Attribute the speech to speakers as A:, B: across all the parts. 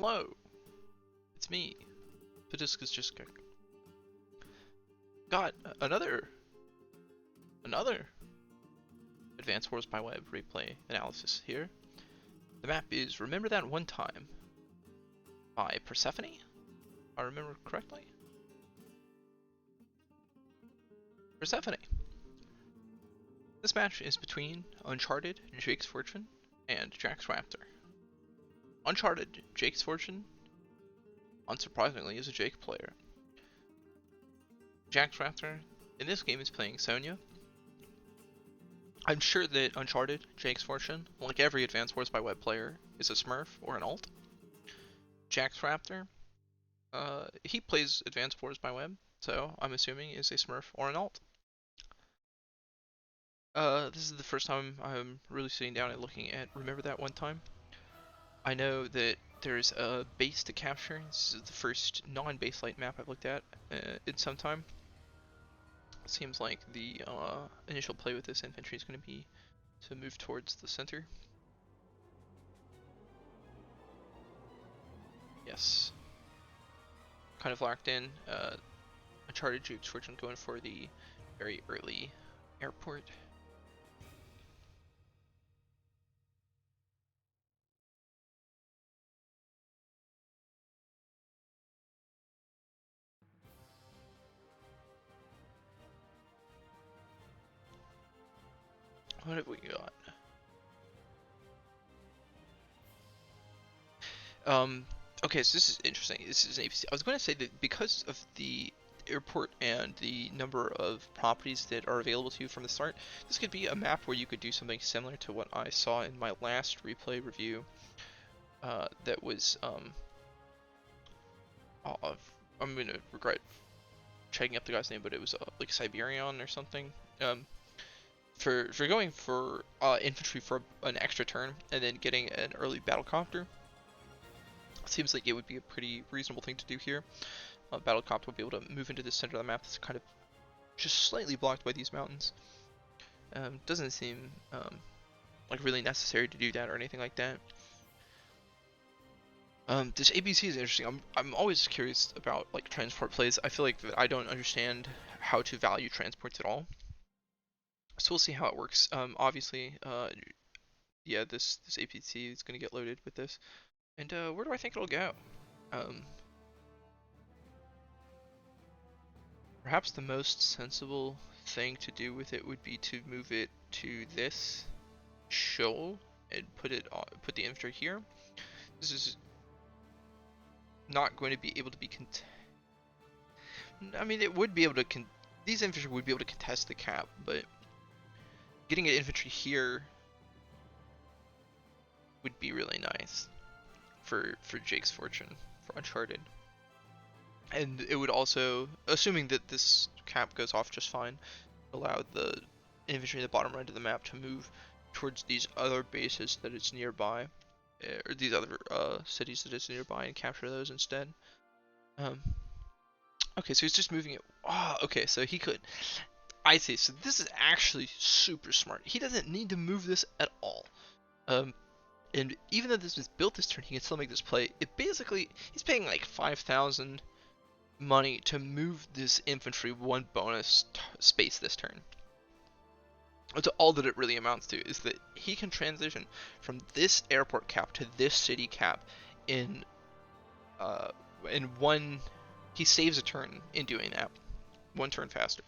A: Hello, it's me. Padiscus just got another Advanced Wars by Web replay analysis here. The map is Remember That One Time by Persephone, if I remember correctly. Persephone. This match is between Uncharted, Jake's Fortune, and JaxxRaptor. Uncharted, Jake's Fortune, unsurprisingly, is a Jake player. JaxxRaptor, in this game, is playing Sonja. I'm sure that Uncharted, Jake's Fortune, like every Advanced Wars by Web player, is a Smurf or an alt. JaxxRaptor, he plays Advanced Wars by Web, so I'm assuming is a Smurf or an alt. This is the first time I'm really sitting down and looking at Remember That One Time. I know that there's a base to capture. This is the first non-base light map I've looked at in some time. Seems like the initial play with this infantry is going to be to move towards the center. Yes. Kind of locked in. Uncharted, Jake's Fortune going for the very early airport. What have we got? Okay, so this is interesting. This is an APC. I was going to say that because of the airport and the number of properties that are available to you from the start, this could be a map where you could do something similar to what I saw in my last replay review. That was I'm gonna regret checking up the guy's name, but it was like Siberian or something. For going for infantry for an extra turn and then getting an early battlecopter, seems like it would be a pretty reasonable thing to do here. Battlecopter will be able to move into the center of the map that's kind of just slightly blocked by these mountains. Doesn't seem like really necessary to do that or anything like that. This ABC is interesting. I'm always curious about like transport plays. I feel like that I don't understand how to value transports at all. So we'll see how it works. Obviously, yeah, this APC is gonna get loaded with this. And where do I think it'll go? Perhaps the most sensible thing to do with it would be to move it to this shoal and put the infantry here. This is not going to be able to be I mean, it would be able to these infantry would be able to contest the cap, but getting an infantry here would be really nice for Jake's Fortune, for Uncharted. And it would also, assuming that this cap goes off just fine, allow the infantry in the bottom right of the map to move towards these other bases that it's nearby, or these other cities that it's nearby, and capture those instead. Okay, so he's just moving it. Oh, okay, so he could. I see. So this is actually super smart. He doesn't need to move this at all. And even though this was built this turn, he can still make this play. It basically, he's paying like 5,000 money to move this infantry one bonus space this turn. That's all that it really amounts to, is that he can transition from this airport cap to this city cap in one. He saves a turn in doing that, one turn faster,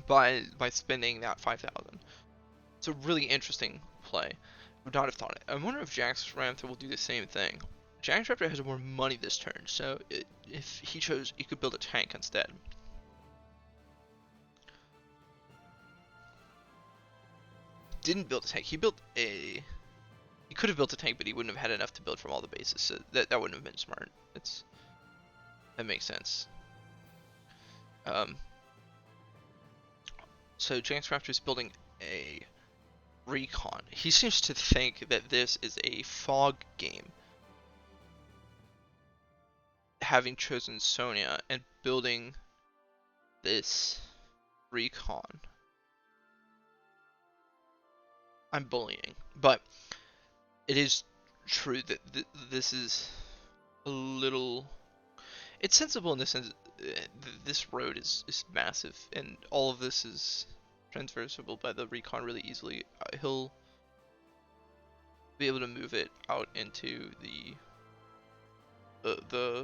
A: by spending that 5,000. It's a really interesting play. Would not have thought it. I wonder if JaxxRaptor will do the same thing. JaxxRaptor has more money this turn, so if he chose, he could build a tank instead. Didn't build a tank. He could have built a tank, but he wouldn't have had enough to build from all the bases, so that wouldn't have been smart. That makes sense. So JaxxRaptor is building a recon. He seems to think that this is a fog game, having chosen Sonja and building this recon. I'm bullying, but it is true that this is a little. It's sensible in the sense this road is massive, and all of this is transversable by the recon really easily. He'll be able to move it out into the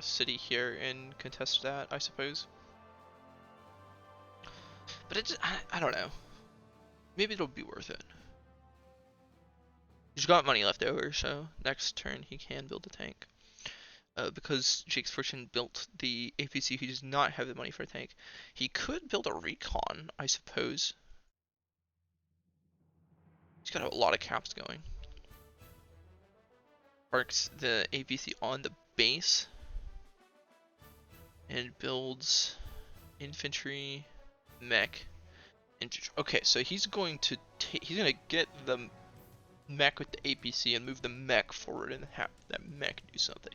A: city here and contest that, I suppose. But I don't know. Maybe it'll be worth it. He's got money left over, so next turn he can build a tank. Because JaxxFortune built the APC, he does not have the money for a tank. He could build a recon, I suppose. He's got a lot of caps going. Parks the APC on the base and builds infantry, mech, infantry. Okay, so he's going to get the mech with the APC and move the mech forward and have that mech do something.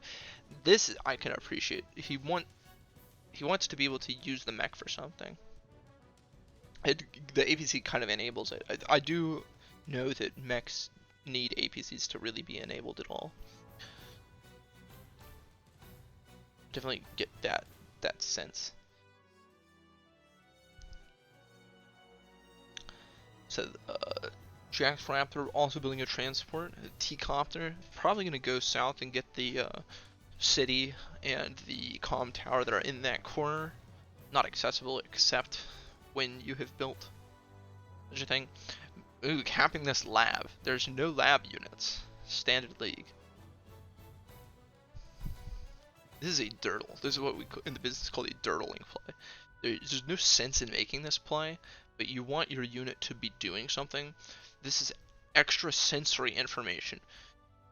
A: This I can appreciate. He wants to be able to use the mech for something. The APC kind of enables it. I do know that mechs need APCs to really be enabled at all. Definitely get that sense. So JaxxRaptor also building a transport, a T-copter, probably gonna go south and get the city and the comm tower that are in that corner, not accessible except when you have built such a thing. Ooh, capping this lab. There's no lab units. Standard League. This is a dirtle. This is what we in the business call a dirtling play. There's no sense in making this play, but you want your unit to be doing something. This is extra sensory information.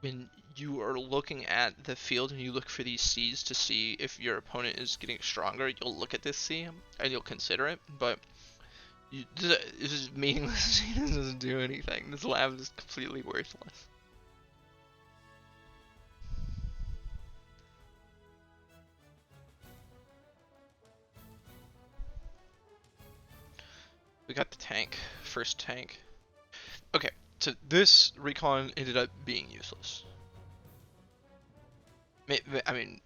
A: When you are looking at the field and you look for these C's to see if your opponent is getting stronger, you'll look at this C and you'll consider it, but this is meaningless. It doesn't do anything. This lab is completely worthless. We got the tank. First tank. Okay, so this recon ended up being useless. I mean,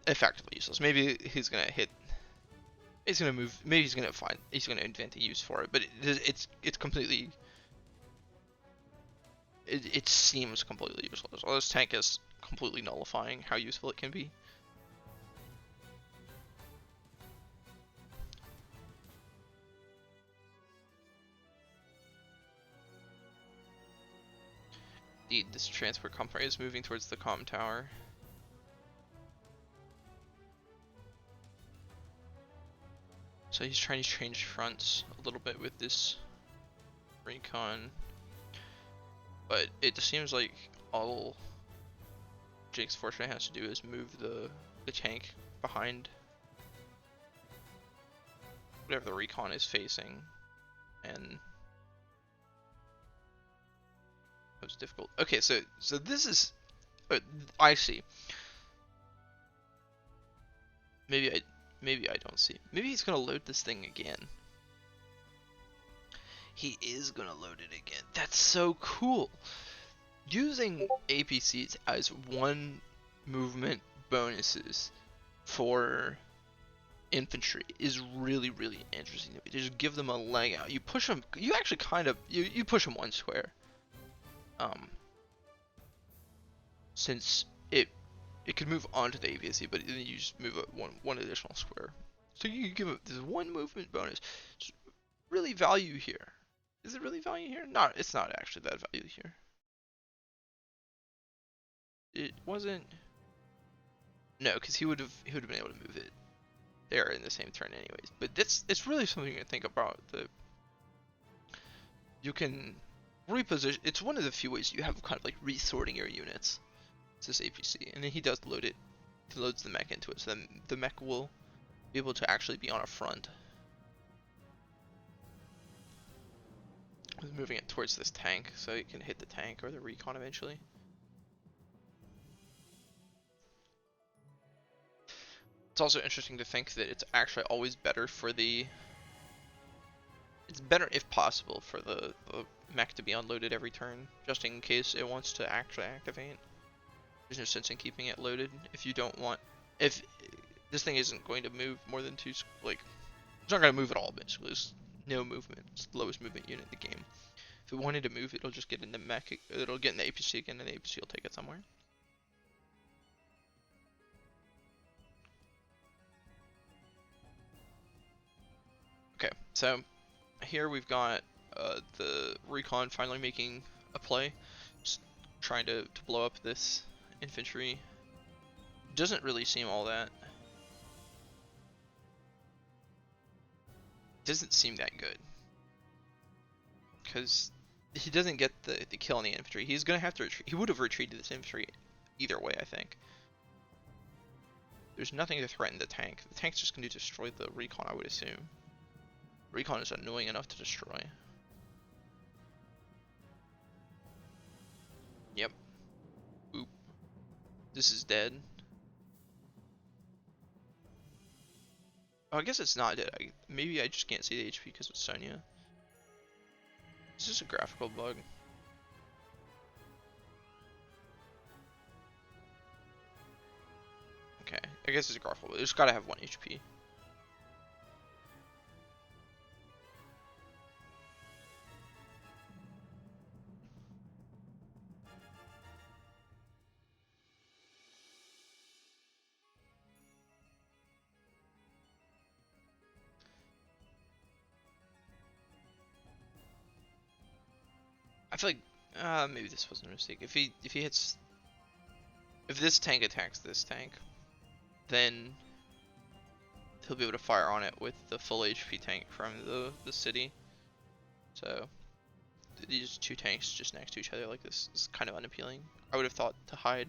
A: effectively useless. Maybe he's gonna hit. He's gonna move. Maybe he's gonna find. He's gonna invent a use for it. But it's completely. It seems completely useless. Well, this tank is completely nullifying how useful it can be. This transport company is moving towards the comm tower. So he's trying to change fronts a little bit with this recon. But it just seems like all JaxxFortune has to do is move the tank behind whatever the recon is facing, and it's difficult. Okay, so this is I see. Maybe I don't see. Maybe he's gonna load this thing again. He is gonna load it again. That's so cool. Using APCs as one movement bonuses for infantry is really interesting to me. Just give them a leg out. You push them. You actually kind of you push them one square. Since it can move onto the APC, but then you just move it one additional square. So you give it this one movement bonus. It's really value here. Is it really value here? No, it's not actually that value here. It wasn't. No, because he would have been able to move it there in the same turn anyways. But it's really something to think about. You can reposition. It's one of the few ways you have kind of like resorting your units. It's this APC, and then he does load it. He loads the mech into it, so then the mech will be able to actually be on a front. He's moving it towards this tank, so he can hit the tank or the recon eventually. It's also interesting to think that it's actually always better for the. It's better if possible for the mech to be unloaded every turn, just in case it wants to actually activate. There's no sense in keeping it loaded if you don't want, if this thing isn't going to move more than like, it's not going to move at all basically. There's no movement. It's the lowest movement unit in the game. If it wanted to move, it'll just get in the mech, it'll get in the APC again, and the APC will take it somewhere. Okay, so here we've got the recon finally making a play, just trying to blow up this infantry. Doesn't really seem all that. Doesn't seem that good. Because he doesn't get the kill on the infantry. He's gonna have to retreat. He would have retreated this infantry either way, I think. There's nothing to threaten the tank. The tank's just gonna destroy the recon, I would assume. Recon is annoying enough to destroy. Yep. Oop. This is dead. Oh, I guess it's not dead. Maybe I just can't see the HP because it's Sonja. Is this a graphical bug? Okay, I guess it's a graphical bug. It's gotta have 1 HP. I feel like maybe this wasn't a mistake. If he hits, if this tank attacks this tank, then he'll be able to fire on it with the full HP tank from the city. So these two tanks just next to each other like this is kind of unappealing. I would have thought to hide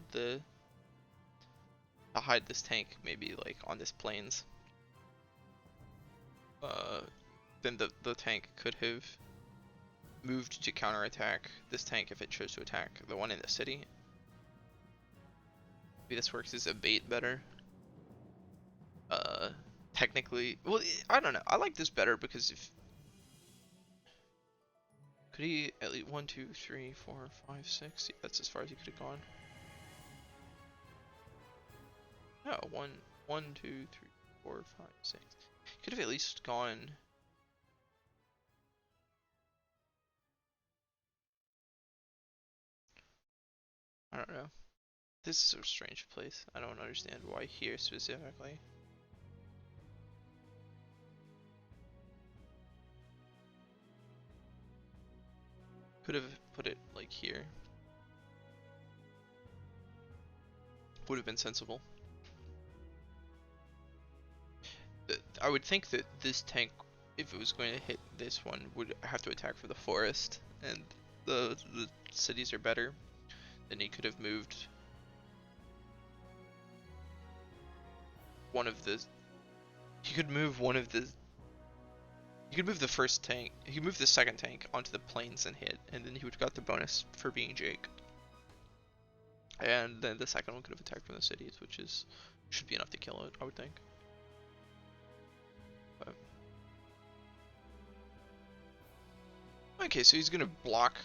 A: this tank maybe like on this plains. Then the tank could have moved to counterattack this tank if it chose to attack the one in the city. Maybe this works as a bait better. Technically, well, I don't know. I like this better because if could he at least 1, 2, 3, 4, 5, 6? Yeah, that's as far as he could have gone. No, 1, 2, 3, 4, 5, 6. He could have at least gone. I don't know. This is a strange place. I don't understand why here specifically. Could have put it like here. Would have been sensible. I would think that this tank, if it was going to hit this one, would have to attack for the forest, and the cities are better. Then he could have moved one of the. He could move one of the. He could move the first tank. He could move the second tank onto the plains and hit, and then he would have got the bonus for being Jake. And then the second one could have attacked from the cities, which should be enough to kill it, I would think. But. Okay, so he's gonna block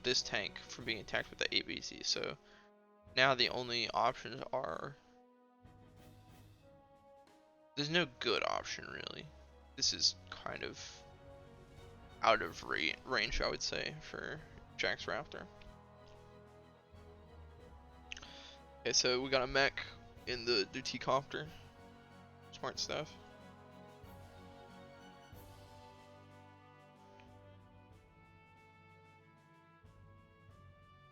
A: this tank from being attacked with the ABC. So now the only options are. There's no good option really. This is kind of out of range, I would say, for JaxxRaptor. Okay, so we got a mech in the T-copter. Smart stuff.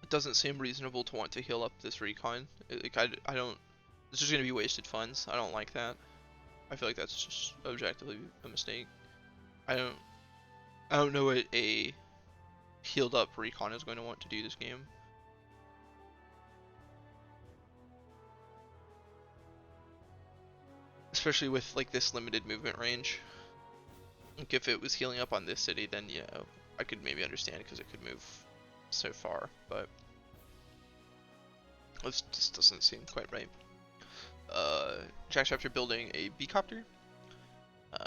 A: It doesn't seem reasonable to want to heal up this recon. Like I don't. This is gonna be wasted funds. I don't like that. I feel like that's just objectively a mistake. I don't know what a healed up recon is going to want to do this game. Especially with like this limited movement range. Like if it was healing up on this city, then you know I could maybe understand because it could move so far, but this just doesn't seem quite right. JaxxRaptor building a B-copter.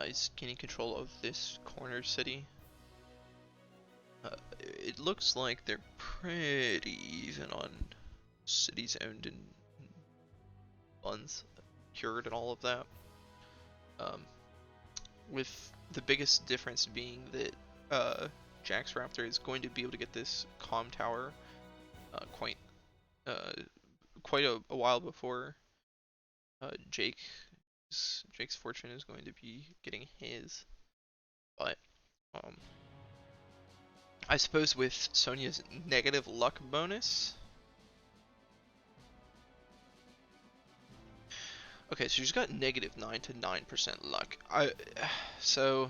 A: He's gaining control of this corner city. It looks like they're pretty even on cities owned in funds cured and all of that. Um, with the biggest difference being that JaxxRaptor is going to be able to get this comm tower quite uh, a while before Jake's fortune is going to be getting his. But um, I suppose with Sonja's negative luck bonus. Okay, so she's got negative 9 to 9% luck. So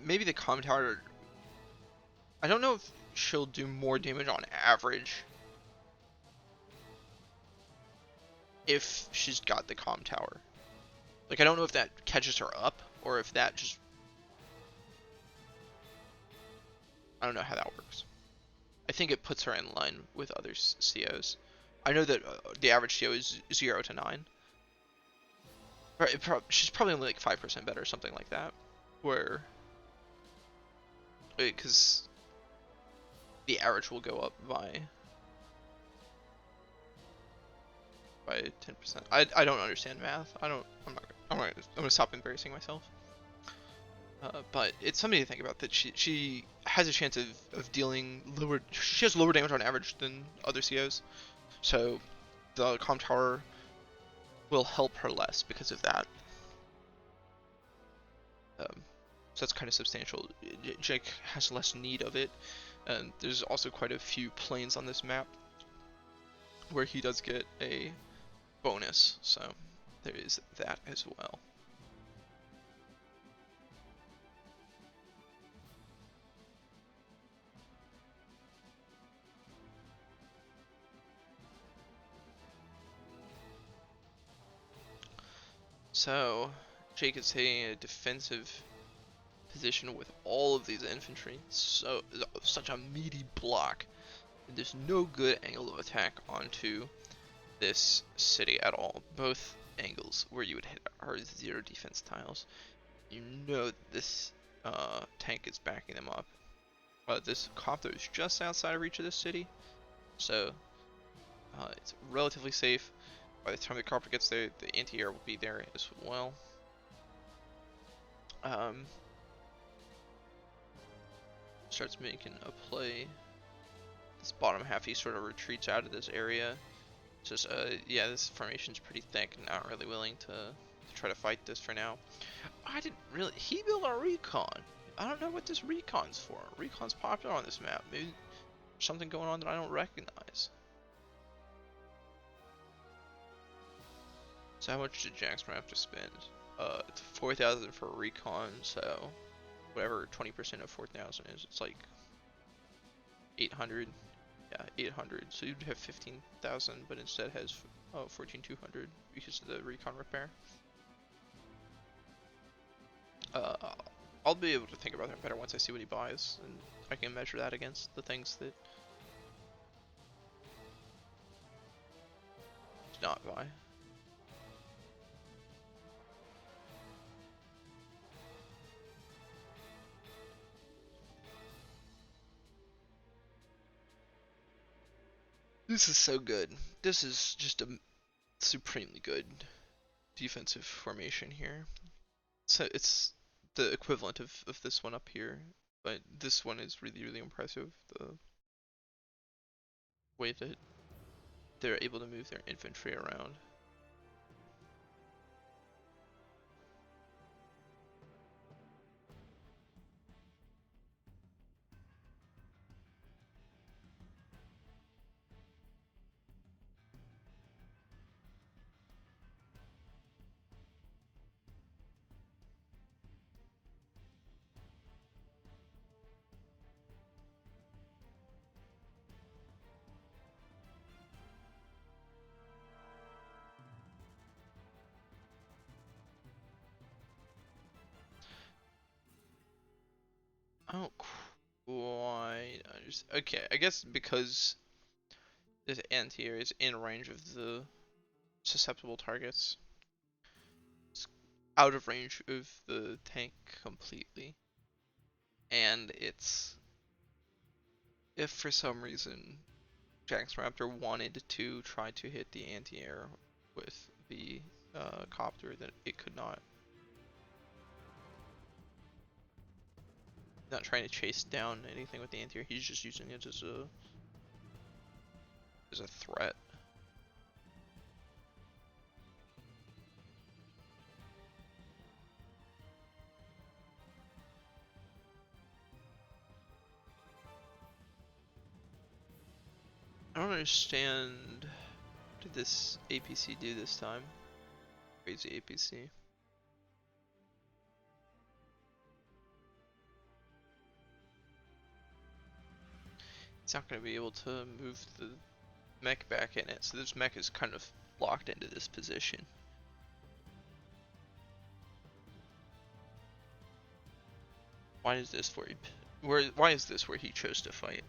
A: maybe the comm tower. I don't know if she'll do more damage on average if she's got the comm tower. Like, I don't know if that catches her up or if that just. I don't know how that works. I think it puts her in line with other COs. I know that the average CO is 0 to 9. She's probably only like 5% better or something like that. Where. Because the average will go up by 10%. I don't understand math. I'm gonna stop embarrassing myself. But it's something to think about that she has a chance of dealing lower. She has lower damage on average than other COs, so the comm tower will help her less because of that. So that's kind of substantial. Jake has less need of it, and there's also quite a few planes on this map where he does get a bonus, so there is that as well. So Jake is taking a defensive position with all of these infantry, so such a meaty block. There's no good angle of attack onto this city at all. Both angles where you would hit are 0 defense tiles. You know this tank is backing them up. This copter is just outside of reach of this city, so it's relatively safe. By the time the copter gets there, the anti-air will be there as well. Starts making a play. This bottom half, he sort of retreats out of this area. Just yeah, this formation's pretty thick. Not really willing to try to fight this for now. I didn't really. He built a recon. I don't know what this recon's for. Recon's popular on this map. Maybe there's something going on that I don't recognize. So how much did JaxxRaptor spend? It's 4,000 for recon. So whatever 20% of 4,000 is, it's like 800. Yeah, 800. So you'd have 15,000, but instead has 14,200 because of the recon repair. I'll be able to think about that better once I see what he buys, and I can measure that against the things that do not buy. This is so good. This is just a supremely good defensive formation here. So it's the equivalent of this one up here, but this one is really, really impressive. The way that they're able to move their infantry around. I don't quite understand. Okay, I guess because this ant here is in range of the susceptible targets. It's out of range of the tank completely. And it's if for some reason JaxxRaptor wanted to try to hit the anti-air with the copter, then it could not. Not trying to chase down anything with the anti-air. He's just using it as a threat. I don't understand. What did this APC do this time? Crazy APC. It's not going to be able to move the mech back in it, so this mech is kind of locked into this position. Why is this why is this where he chose to fight?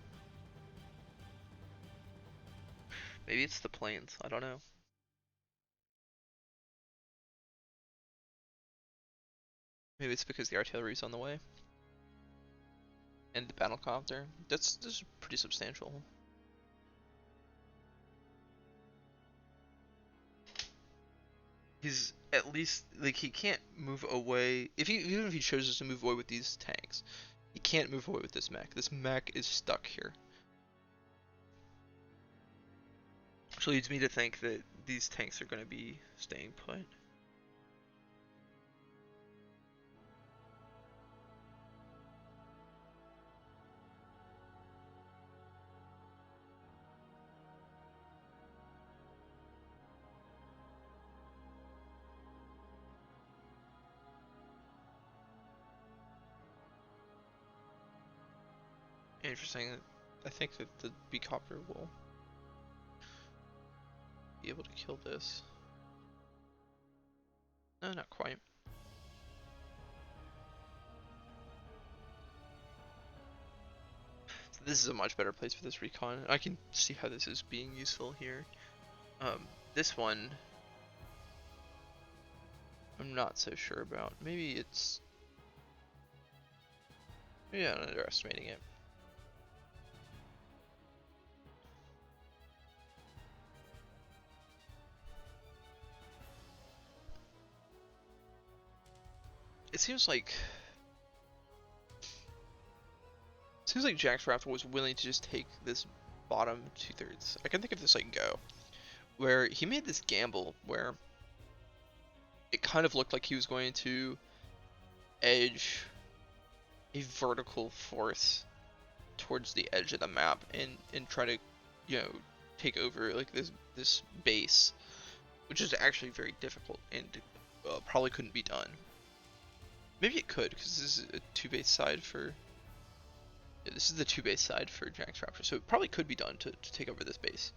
A: Maybe it's the planes, I don't know. Maybe it's because the artillery's on the way. And the battlecopter. This is pretty substantial. He's at least, like, he can't move away. Even if he chooses to move away with these tanks, he can't move away with this mech. This mech is stuck here. Which leads me to think that these tanks are going to be staying put. Interesting. I think that the B-copter will be able to kill this. No, not quite. So this is a much better place for this recon. I can see how this is being useful here. This one, I'm not so sure about. Maybe I'm underestimating it. It seems like JaxxRaptor was willing to just take this bottom 2/3. I can think of this like Go, where he made this gamble where it kind of looked like he was going to edge a vertical force towards the edge of the map and try to, take over like this base, which is actually very difficult and probably couldn't be done. Maybe it could, because this is a 2-base side for. Yeah, this is the 2-base side for JaxxRaptor, so it probably could be done to take over this base.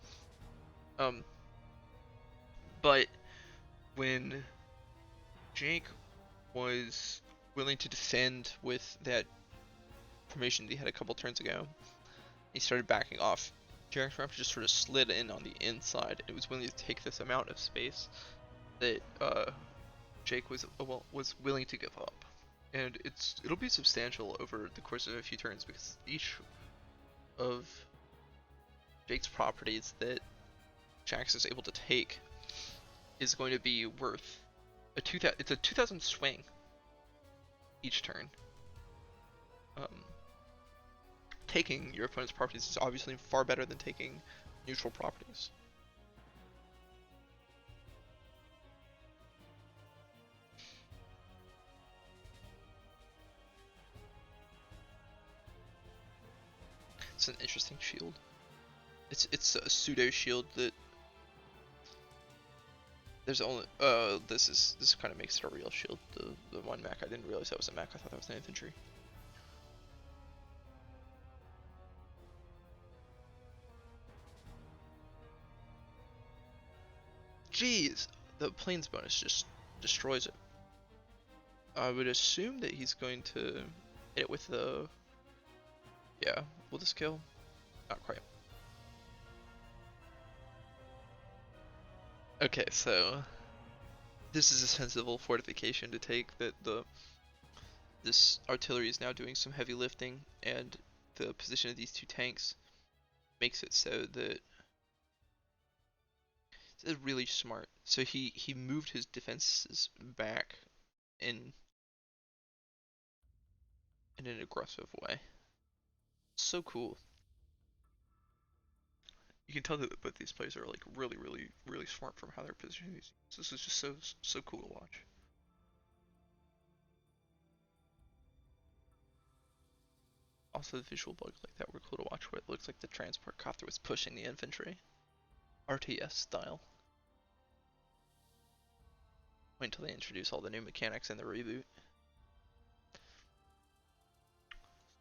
A: But when Jake was willing to defend with that formation that he had a couple turns ago, he started backing off. JaxxRaptor just sort of slid in on the inside. It was willing to take this amount of space that Jake was willing to give up. And it'll be substantial over the course of a few turns, because each of Jake's properties that Jax is able to take is going to be worth it's a 2,000 swing each turn. Taking your opponent's properties is obviously far better than taking neutral properties. It's an interesting shield. It's a pseudo shield that there's only this kind of makes it a real shield. The one mech, I didn't realize that was a mech. I thought that was an infantry. Jeez, the planes bonus just destroys it. I would assume that he's going to hit it with the. Yeah, will this kill? Not quite. Okay, so this is a sensible fortification to take. That this artillery is now doing some heavy lifting, and the position of these two tanks makes it so that it's really smart. So he moved his defenses back in an aggressive way. So cool. You can tell that both these players are like really smart from how they're positioning these. So this is just so cool to watch. Also, the visual bugs like that were cool to watch, where it looks like the transport copter was pushing the infantry, RTS style. Wait until they introduce all the new mechanics in the reboot.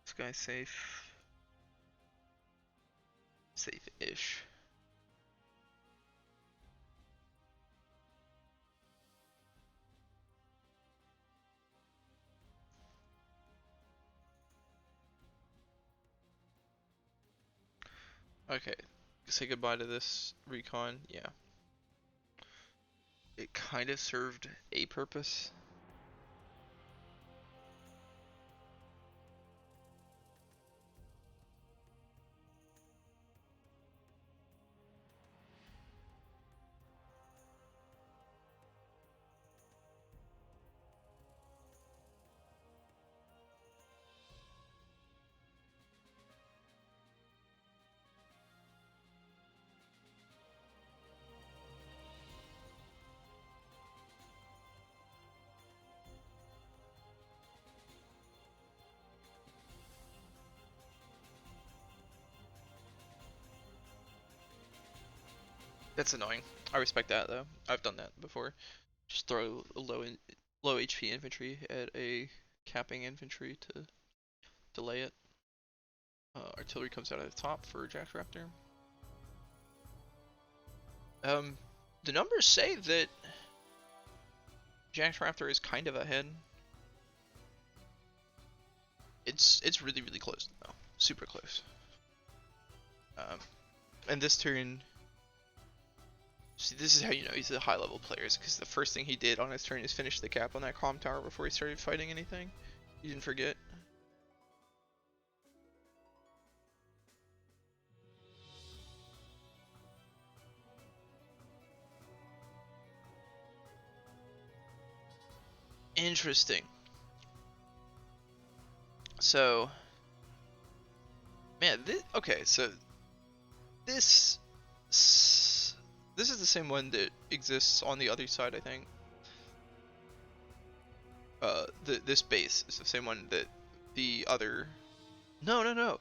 A: This guy's safe. Safe-ish. Okay, say goodbye to this recon. Yeah. It kind of served a purpose. That's annoying. I respect that though. I've done that before. Just throw a low HP infantry at a capping infantry to delay it. Artillery comes out at the top for JaxxRaptor. The numbers say that JaxxRaptor is kind of ahead. It's really close though, super close. And this turn, see, this is how you know he's a high level player, because the first thing he did on his turn is finish the cap on that comm tower before he started fighting anything. You didn't forget. Interesting. So, man, okay, so this is the same one that exists on the other side, I think. This base is the same one that the other. No.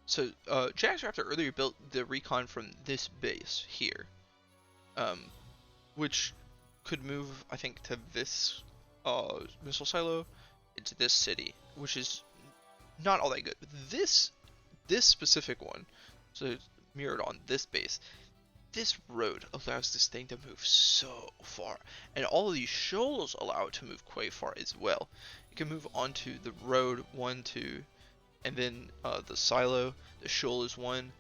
A: So, JaxxRaptor earlier built the recon from this base here, which could move, I think, to this missile silo into this city, which is not all that good. But this specific one, so it's mirrored on this base. This road allows this thing to move so far, and all of these shoals allow it to move quite far as well. It can move onto the road 1, 2, and then the silo. The shoal is 1.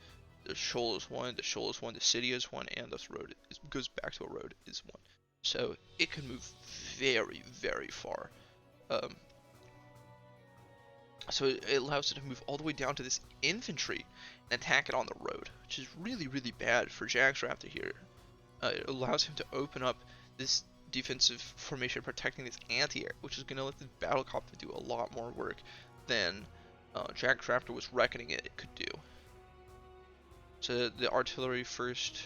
A: The shoal is 1. The shoal is 1. The city is 1, and this road goes back to a road is 1. So it can move very far. So it allows it to move all the way down to this infantry and attack it on the road, which is really bad for JaxxRaptor here. It allows him to open up this defensive formation protecting this anti-air, which is going to let the battlecopter do a lot more work than JaxxRaptor was reckoning it could do. So the artillery first.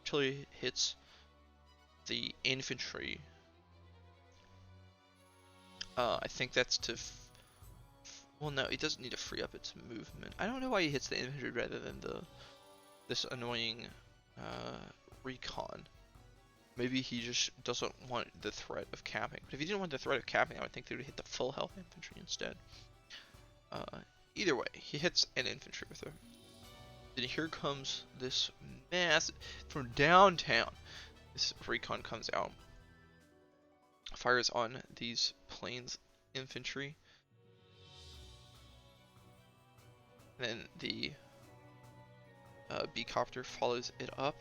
A: Artillery hits the infantry. I think that's to. Well, no, he doesn't need to free up its movement. I don't know why he hits the infantry rather than this annoying recon. Maybe he just doesn't want the threat of capping. But if he didn't want the threat of capping, I would think they would hit the full health infantry instead. Either way, he hits an infantry with her. Then here comes this mass from downtown. This recon comes out, fires on these planes infantry. And then the B-copter follows it up.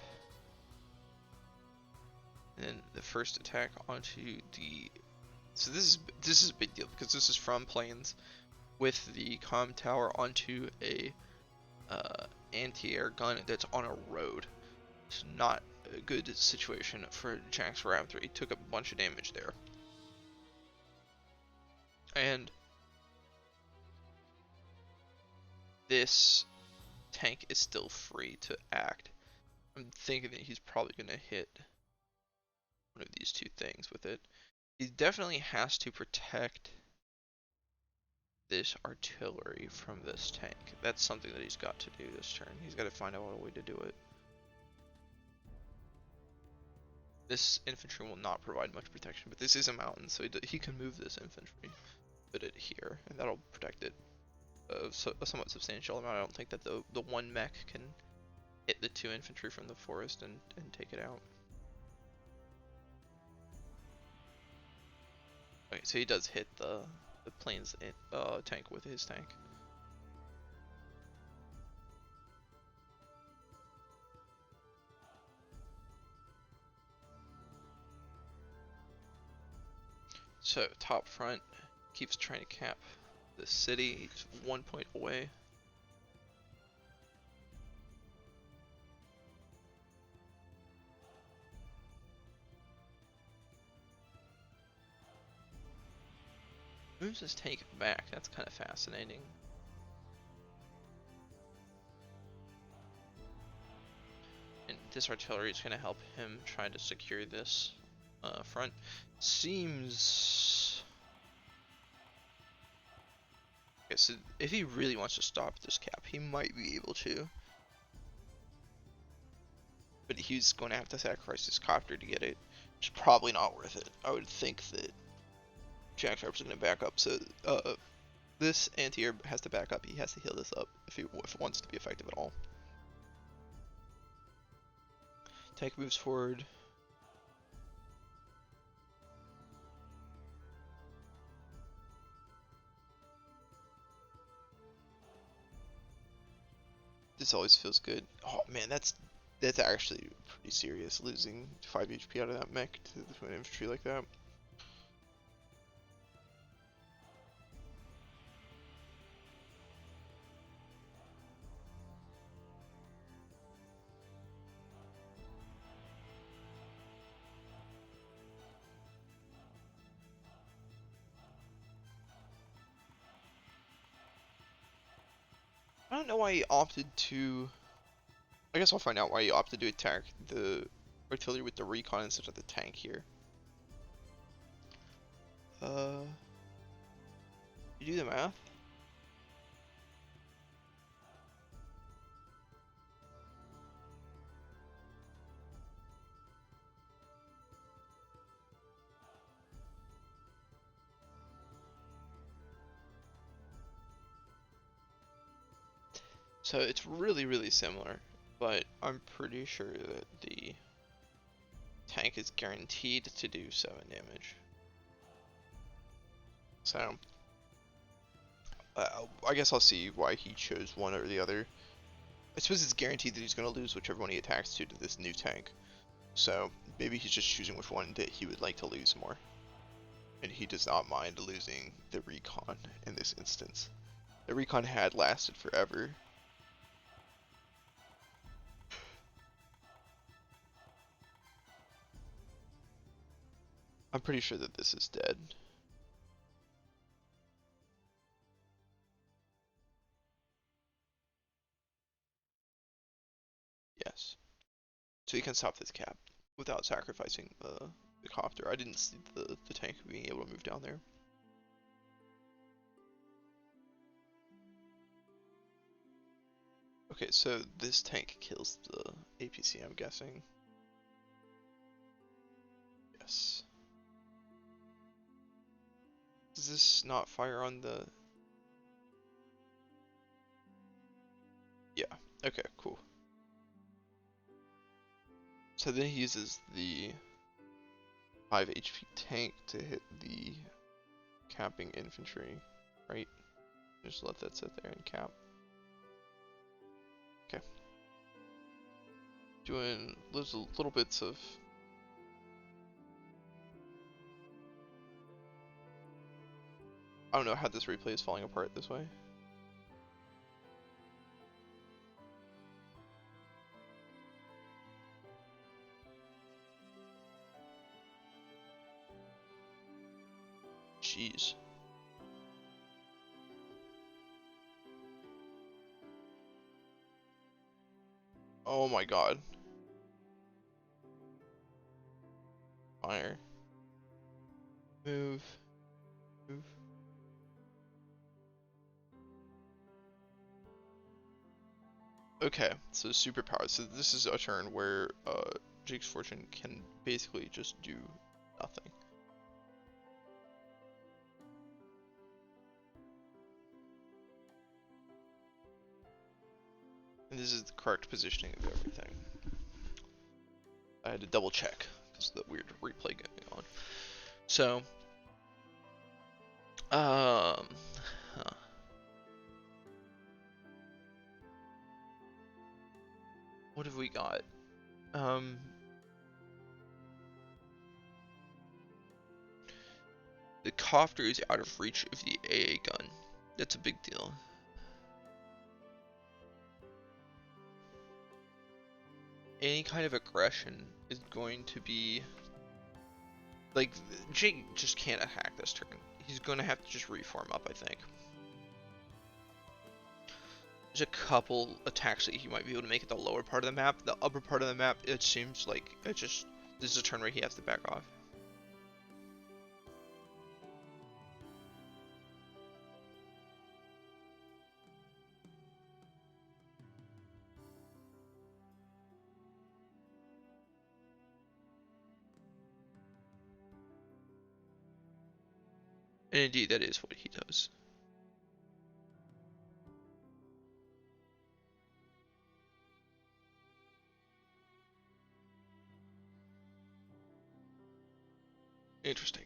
A: And then the first attack onto the. So this is a big deal because this is from planes. with the comm tower onto a anti-air gun that's on a road. It's not a good situation for JaxxRaptor. He took a bunch of damage there. And this tank is still free to act. I'm thinking that he's probably going to hit one of these two things with it. He definitely has to protect this artillery from this tank. That's something that he's got to do this turn. He's got to find out a way to do it. This infantry will not provide much protection, but this is a mountain, so he can move this infantry, put it here, and that'll protect it a somewhat substantial amount. I don't think that the one mech can hit the two infantry from the forest and take it out. Okay, so he does hit the plane's tank with his tank. So top front keeps trying to cap the city. He's 1 point away. Moves his tank back. That's kind of fascinating. And this artillery is going to help him try to secure this front. Seems... Okay, so if he really wants to stop this cap, he might be able to. But he's going to have to sacrifice his copter to get it. Which is probably not worth it. I would think that JaxxRaptor's going to back up, so this anti-air has to back up. He has to heal this up if it wants to be effective at all. Tank moves forward. This always feels good. Oh man, that's actually pretty serious, losing 5 HP out of that mech to the twin infantry like that. I don't know why he opted to... I guess I'll find out why he opted to attack the artillery with the recon instead of the tank here. You do the math? So it's really similar, but I'm pretty sure that the tank is guaranteed to do 7 damage. So I guess I'll see why he chose one or the other. I suppose it's guaranteed that he's going to lose whichever one he attacks to this new tank. So maybe he's just choosing which one that he would like to lose more. And he does not mind losing the recon in this instance. The recon had lasted forever. I'm pretty sure that this is dead. Yes. So he can stop this cap without sacrificing the copter. I didn't see the tank being able to move down there. Okay, so this tank kills the APC, I'm guessing. Yes. Does this not fire on the... Yeah, okay, cool. So then he uses the 5 HP tank to hit the capping infantry, right? Just let that sit there and cap. Okay. Doing little bits of... I don't know how this replay is falling apart this way. Jeez. Oh my god. Fire. Move. Move. Okay, so superpower. So this is a turn where JaxxFortune can basically just do nothing. And this is the correct positioning of everything. I had to double check because of the weird replay going on. So, huh. What have we got? The copter is out of reach of the AA gun. That's a big deal. Any kind of aggression is going to be like Jake just can't attack this turn. He's gonna have to just reform up, I think. There's a couple attacks that he might be able to make at the lower part of the map. The upper part of the map, it seems like this is a turn where he has to back off. And indeed, that is what he does. Interesting.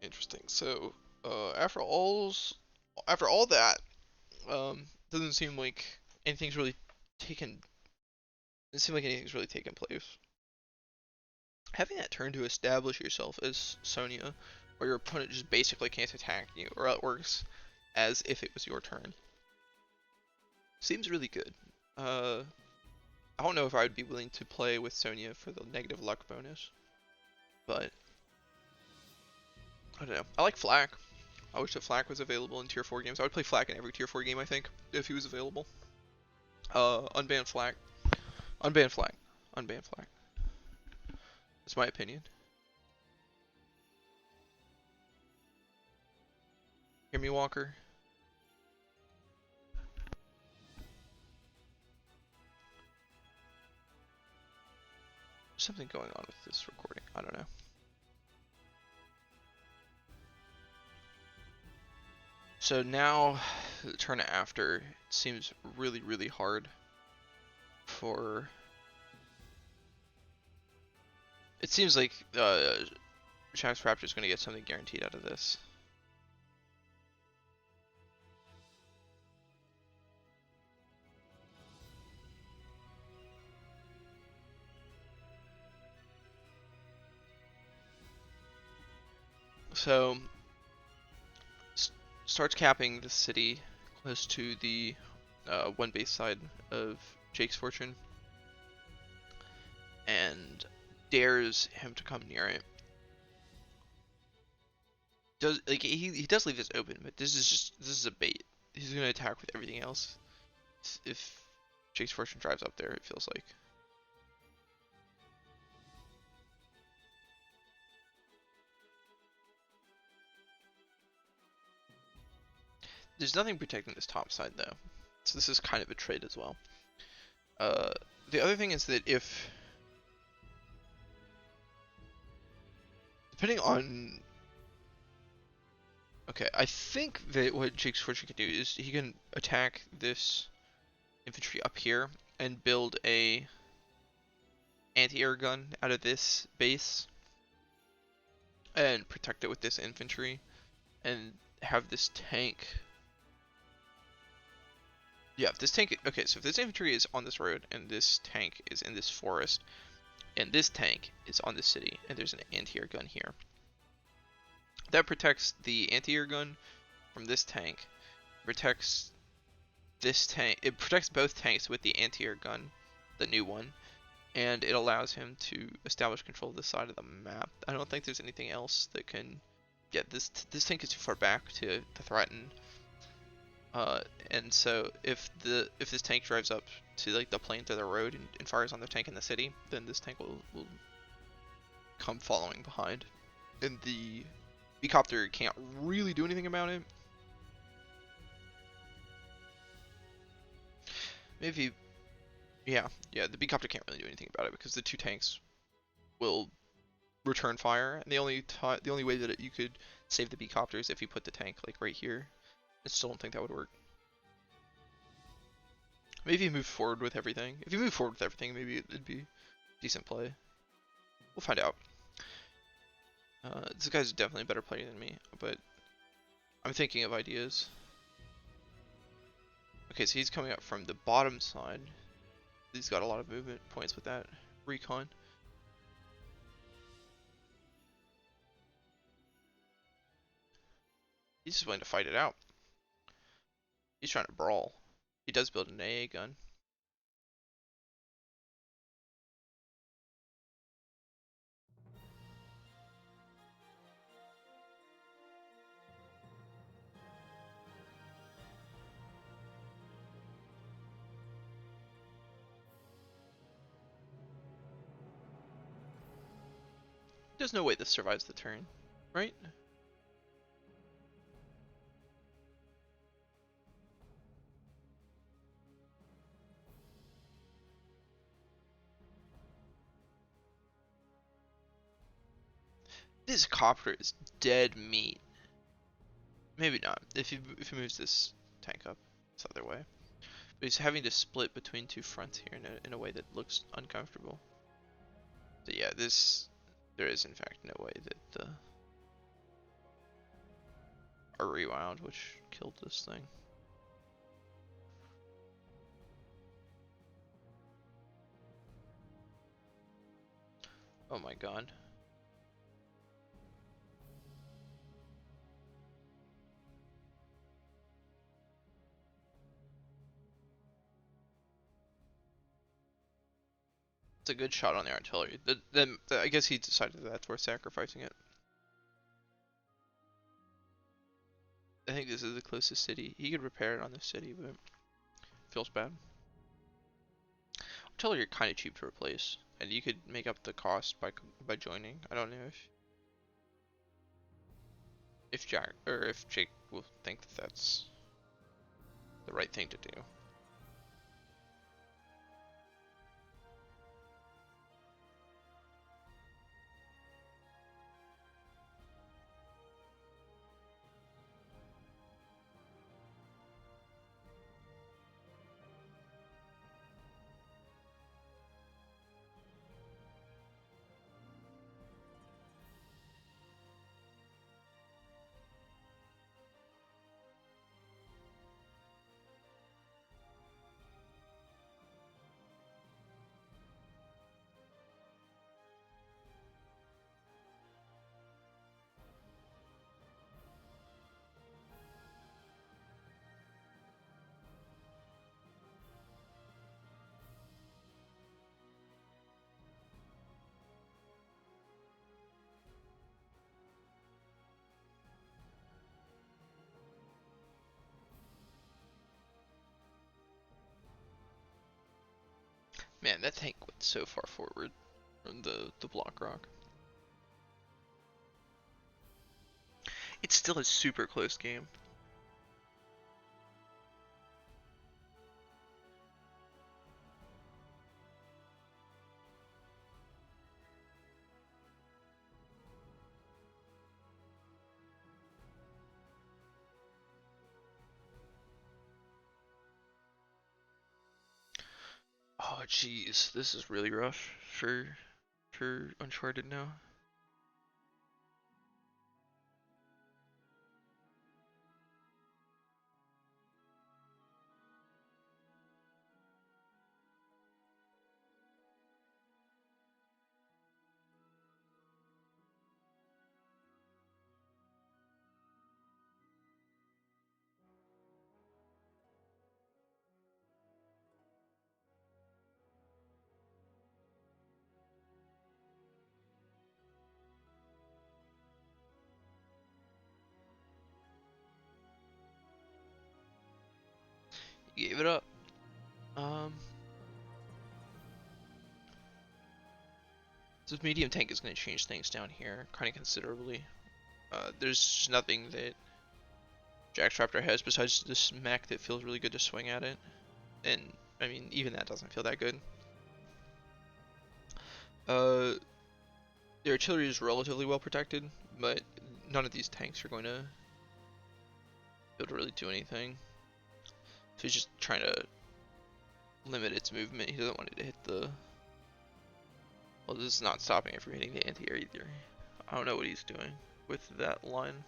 A: Interesting. So, after all that, doesn't seem like anything's really taken. Doesn't seem like anything's really taken place. Having that turn to establish yourself as Sonja, where your opponent just basically can't attack you, or it works as if it was your turn, seems really good. I don't know if I would be willing to play with Sonja for the negative luck bonus, but I don't know. I like Flak. I wish that Flak was available in tier 4 games. I would play Flak in every tier 4 game, I think, if he was available. Unban Flak. Unban Flak. Unban Flak. That's my opinion. Hear me, Walker? There's something going on with this recording. I don't know. So now, the turn after, it seems really, really hard for... It seems like JaxxRaptor is going to get something guaranteed out of this. So, starts capping the city close to the one base side of JaxxFortune, and dares him to come near it. Does like he does leave this open, but this is a bait. He's gonna attack with everything else if JaxxFortune drives up there. It feels like. There's nothing protecting this top side though, so this is kind of a trade as well. The other thing is that if, depending on, okay, I think that what JaxxFortune can do is he can attack this infantry up here and build a anti-air gun out of this base and protect it with this infantry and have this tank. Yeah, if this tank, okay, so if this infantry is on this road and this tank is in this forest and this tank is on the city and there's an anti-air gun here, that protects the anti-air gun from this tank. Protects this tank. It protects both tanks with the anti-air gun, the new one, and it allows him to establish control of this side of the map. I don't think there's anything else that can get this. This tank is too far back to threaten. And so if this tank drives up to like the plane through the road and fires on the tank in the city, then this tank will come following behind, and the B-copter can't really do anything about it. Maybe, yeah, the B-copter can't really do anything about it because the two tanks will return fire, and the only way that you could save the B-copter is if you put the tank like right here. I still don't think that would work. Maybe you move forward with everything. If you move forward with everything, maybe it'd be decent play. We'll find out. This guy's definitely a better player than me, but I'm thinking of ideas. Okay, so he's coming up from the bottom side. He's got a lot of movement points with that recon. He's just willing to fight it out. He's trying to brawl. He does build an AA gun. There's no way this survives the turn, right? This copter is dead meat. Maybe not. If he moves this tank up this other way, but he's having to split between two fronts here in a way that looks uncomfortable. So yeah, there is in fact no way that the a rewound which killed this thing. Oh my god. It's a good shot on the artillery. Then I guess he decided that that's worth sacrificing it. I think this is the closest city. He could repair it on this city, but it feels bad. Artillery are kind of cheap to replace, and you could make up the cost by joining. I don't know if Jake will think that that's the right thing to do. Man, that tank went so far forward from the block rock. It's still a super close game. Oh jeez, this is really rough for Uncharted now. He gave it up. Um, this medium tank is going to change things down here kind of considerably. There's nothing that JaxxRaptor has besides this mech that feels really good to swing at it. And, I mean, even that doesn't feel that good. The artillery is relatively well protected, but none of these tanks are going to be able to really do anything. So he's just trying to limit its movement. He doesn't want it to hit the... Well, this is not stopping it from hitting the anti-air either. I don't know what he's doing with that line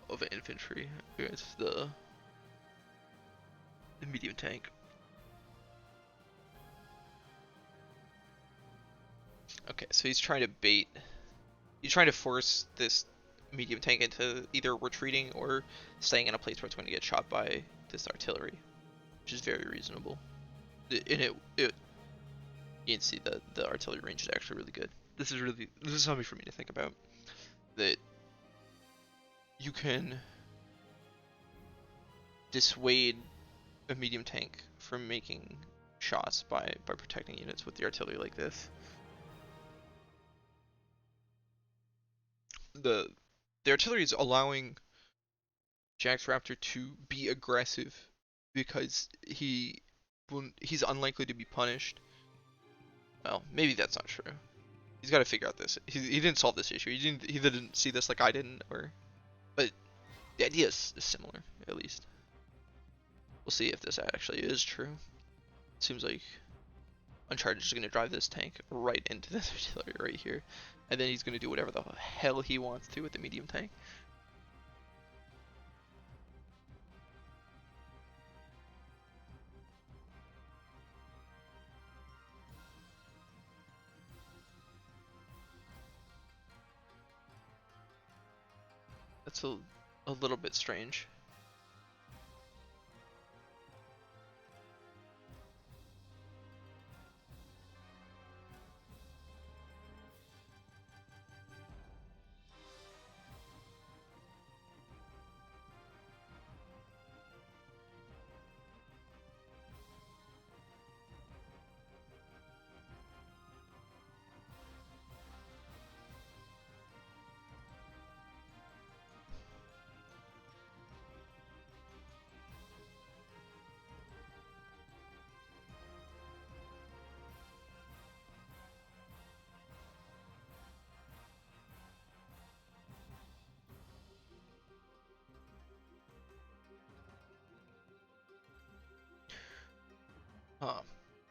A: of infantry against the medium tank. Okay, so he's trying to bait. He's trying to force this medium tank into either retreating or staying in a place where it's going to get shot by this artillery, which is very reasonable. And you can see that the artillery range is actually really good. This is something for me to think about. That you can dissuade a medium tank from making shots by protecting units with the artillery like this. The artillery is allowing JaxxRaptor to be aggressive because he's unlikely to be punished. Well, maybe that's not true. He's got to figure out this. He didn't solve this issue. He didn't see this like I didn't, but the idea is similar at least. We'll see if this actually is true. It seems like Uncharted is going to drive this tank right into this artillery right here, and then he's going to do whatever the hell he wants to with the medium tank. That's a little bit strange.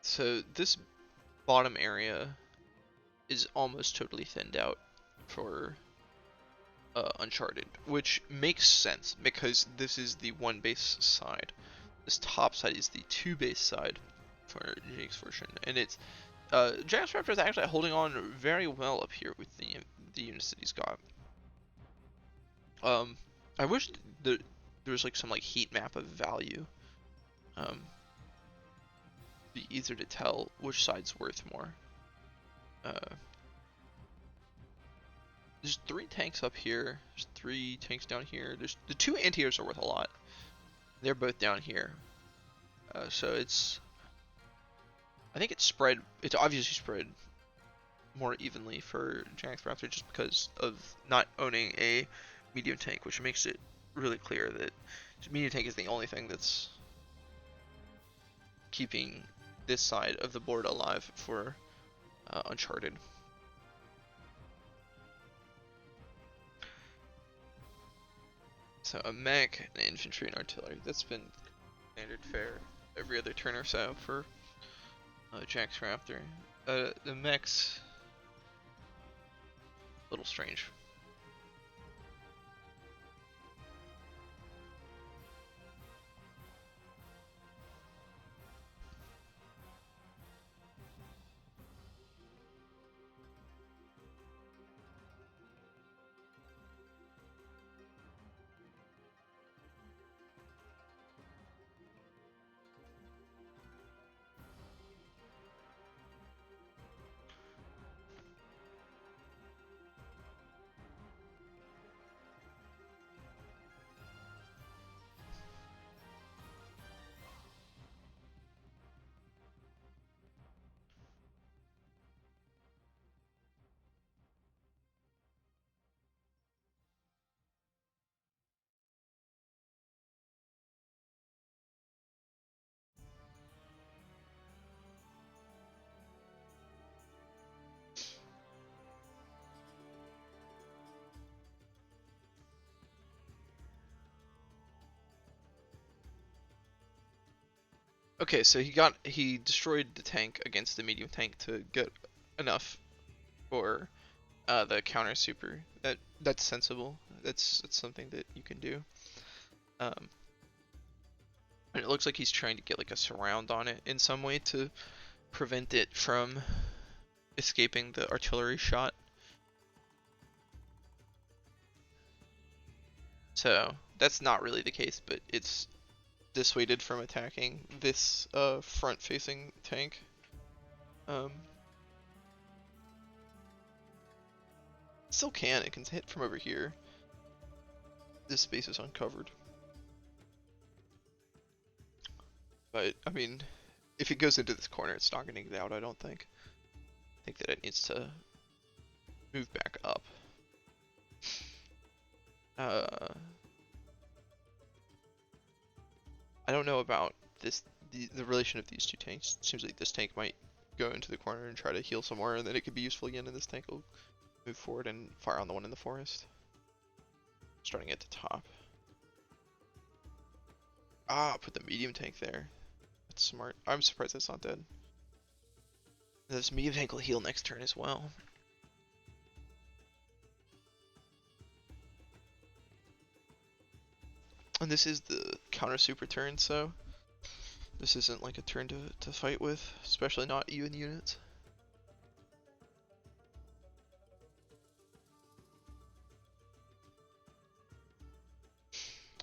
A: So this bottom area is almost totally thinned out for Uncharted, which makes sense because this is the one base side. This top side is the two base side for Jake's version, and it's JaxxRaptor is actually holding on very well up here with the units that he's got. I wish there was like some heat map of value. Be easier to tell which side's worth more. There's 3 tanks up here. There's 3 tanks down here. There's the 2 anti-airs are worth a lot. They're both down here. So I think it's spread. It's obviously spread more evenly for JaxxRaptor just because of not owning a medium tank, which makes it really clear that medium tank is the only thing that's keeping this side of the board alive for Uncharted. So a mech, an infantry, and artillery. That's been standard fare every other turn or so for JaxxRaptor. The mech's a little strange. Okay, so he destroyed the tank against the medium tank to get enough for the counter super. That's sensible. That's something that you can do. Um, and it looks like he's trying to get like a surround on it in some way to prevent it from escaping the artillery shot. So that's not really the case, but it's dissuaded from attacking this front-facing tank. Um, Still can. It can hit from over here. This space is uncovered. But, I mean, if it goes into this corner, it's not going to get out, I don't think. I think that it needs to move back up. I don't know about this, the relation of these two tanks. It seems like this tank might go into the corner and try to heal somewhere, and then it could be useful again, and this tank will move forward and fire on the one in the forest. Starting at the top. Ah, put the medium tank there. That's smart. I'm surprised that's not dead. This medium tank will heal next turn as well. And this is the counter super turn, so this isn't like a turn to fight with, especially not even units.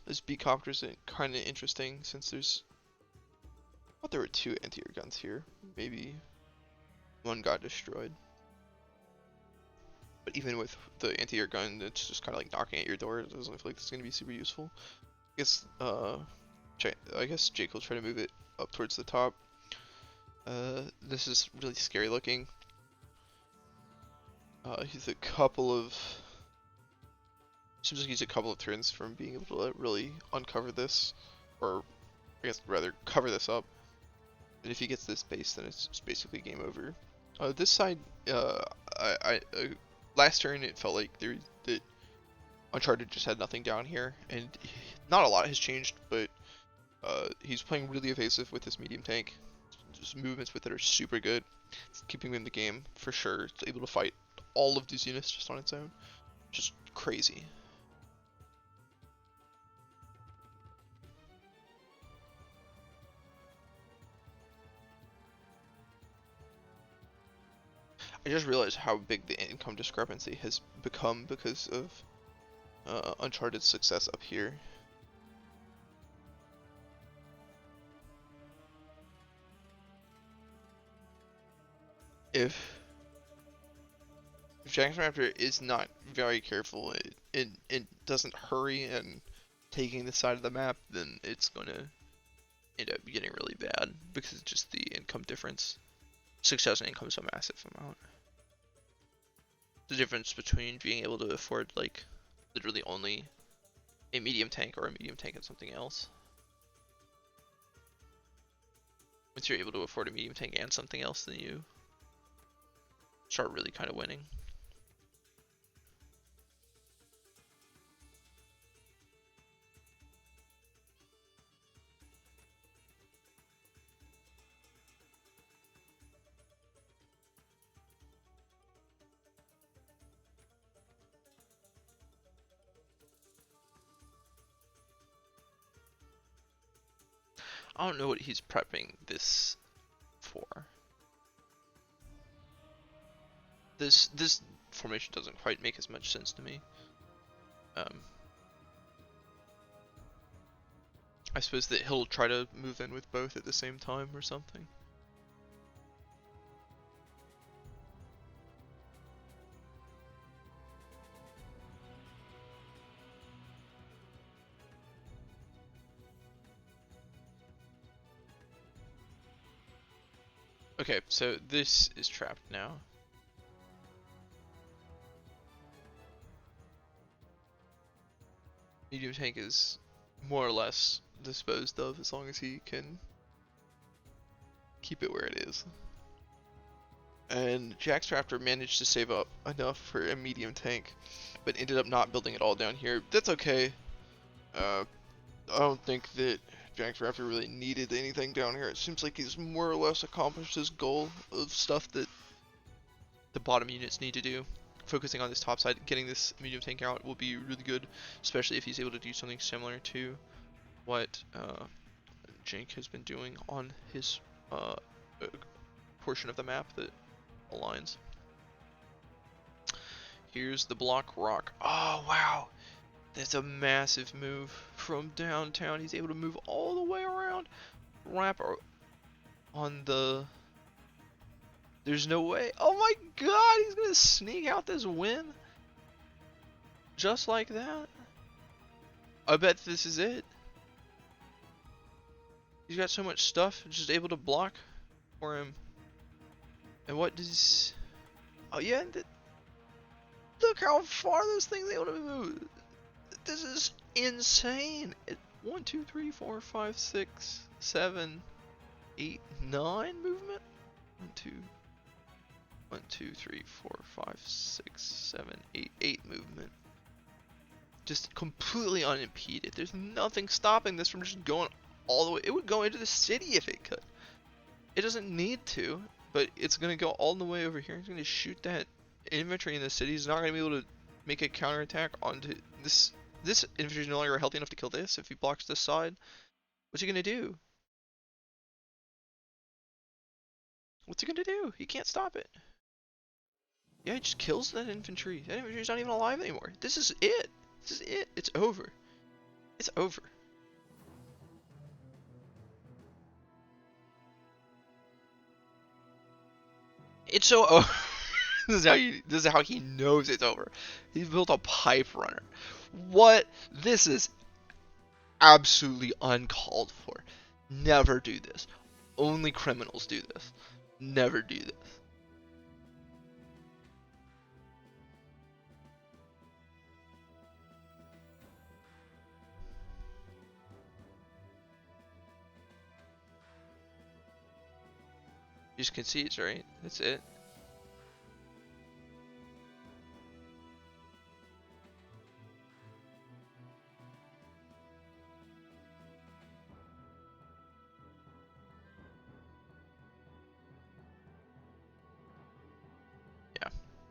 A: This B-copter is kind of interesting since there's... I thought there were 2 anti-air guns here. Maybe one got destroyed. But even with the anti-air gun, it's just kind of like knocking at your door. It doesn't feel like it's going to be super useful. I guess Jake will try to move it up towards the top. This is really scary looking. He's a couple of... Seems like he's a couple of turns from being able to really uncover this, or I guess rather cover this up. And if he gets this base, then it's basically game over. This side, last turn it felt like that Uncharted just had nothing down here, and not a lot has changed, but he's playing really evasive with this medium tank. Just movements with it are super good. It's keeping him in the game for sure. It's able to fight all of these units just on its own. Just crazy. I just realized how big the income discrepancy has become because of Uncharted's success up here. If JaxxRaptor is not very careful, it doesn't hurry and taking the side of the map, then it's going to end up getting really bad because just the income difference. Success and income is a massive amount. The difference between being able to afford like literally only a medium tank or a medium tank and something else. Once you're able to afford a medium tank and something else, then you start really kind of winning. I don't know what he's prepping this for. This formation doesn't quite make as much sense to me. I suppose that he'll try to move in with both at the same time or something. Okay, so this is trapped now. Medium tank is more or less disposed of as long as he can keep it where it is. And JaxxRaptor managed to save up enough for a medium tank, but ended up not building it all down here. That's okay. I don't think that JaxxRaptor really needed anything down here. It seems like he's more or less accomplished his goal of stuff that the bottom units need to do. Focusing on this top side, getting this medium tank out will be really good, especially if he's able to do something similar to what Jank has been doing on his portion of the map that aligns. Here's the block rock. Oh wow, that's a massive move from downtown. He's able to move all the way around, wrap on the. There's no way. Oh my god, he's gonna sneak out this win just like that. I bet this is it. He's got so much stuff, just able to block for him. And what does? Oh yeah, look how far this thing's able to move. This is insane. 1, 2, 3, 4, 5, 6, 7, 8, 9 movement. 1, 2, 3, 4, 5, 6, 7, 8, 8 movement. Just completely unimpeded. There's nothing stopping this from just going all the way. It would go into the city if it could. It doesn't need to, but it's gonna go all the way over here. It's gonna shoot that infantry in the city. He's not gonna be able to make a counterattack onto this. This infantry is no longer healthy enough to kill this. If he blocks this side, what's he gonna do? What's he gonna do? He can't stop it. Yeah, he just kills that infantry. That infantry's not even alive anymore. This is it. This is it. It's over. It's over. It's so over. This is how he knows it's over. He's built a pipe runner. What? This is absolutely uncalled for. Never do this. Only criminals do this. Never do this. He just concedes, right? That's it.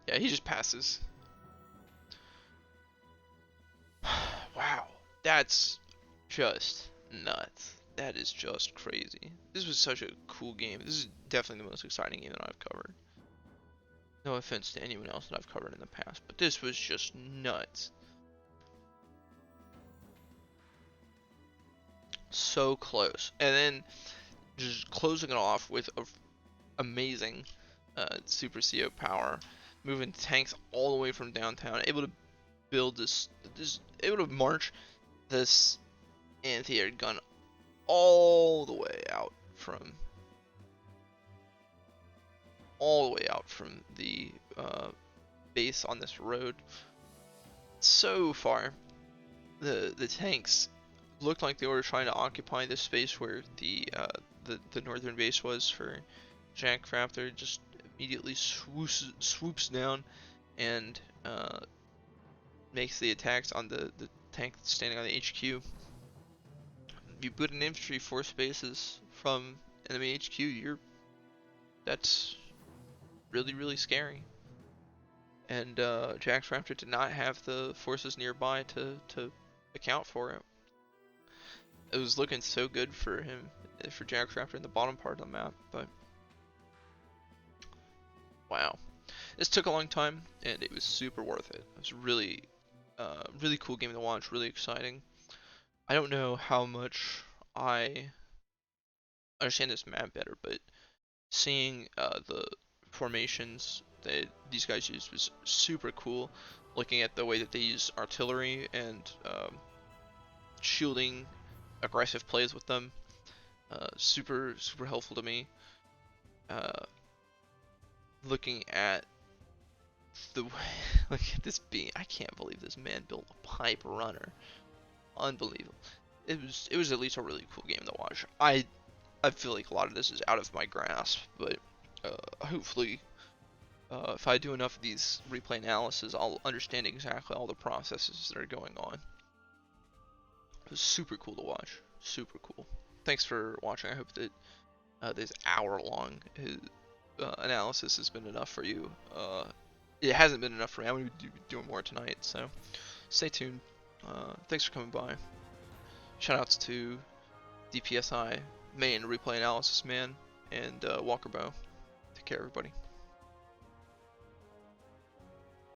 A: Yeah, he just passes. Wow, that's just nuts. That is just crazy. This was such a cool game. This is definitely the most exciting game that I've covered. No offense to anyone else that I've covered in the past, but this was just nuts. So close. And then just closing it off with a amazing Super CO power, moving tanks all the way from downtown, able to build able to march this anti-air gun all the way out from the base on this road. So far, the tanks looked like they were trying to occupy the space where the northern base was for JaxxRaptor. Just immediately swoops down and makes the attacks on the tank standing on the HQ. If you put an infantry force bases from enemy HQ, that's really scary. And JaxxRaptor did not have the forces nearby to account for it. It was looking so good for him, for JaxxRaptor in the bottom part of the map, but wow. This took a long time, and it was super worth it. It was really cool game to watch, really exciting. I don't know how much I understand this map better, but seeing the formations that these guys used was super cool. Looking at the way that they use artillery and shielding aggressive plays with them, super helpful to me. Looking at look at this beam. I can't believe this man built a pipe runner. Unbelievable. It was at least a really cool game to watch. I feel like a lot of this is out of my grasp, but hopefully if I do enough of these replay analysis, I'll understand exactly all the processes that are going on. It was super cool to watch. Super cool. Thanks for watching. I hope that this hour-long analysis has been enough for you. It hasn't been enough for me. I'm going to be doing more tonight, so stay tuned. Thanks for coming by. Shoutouts to DPSI, main replay analysis man, and Walker Bow. Take care, everybody.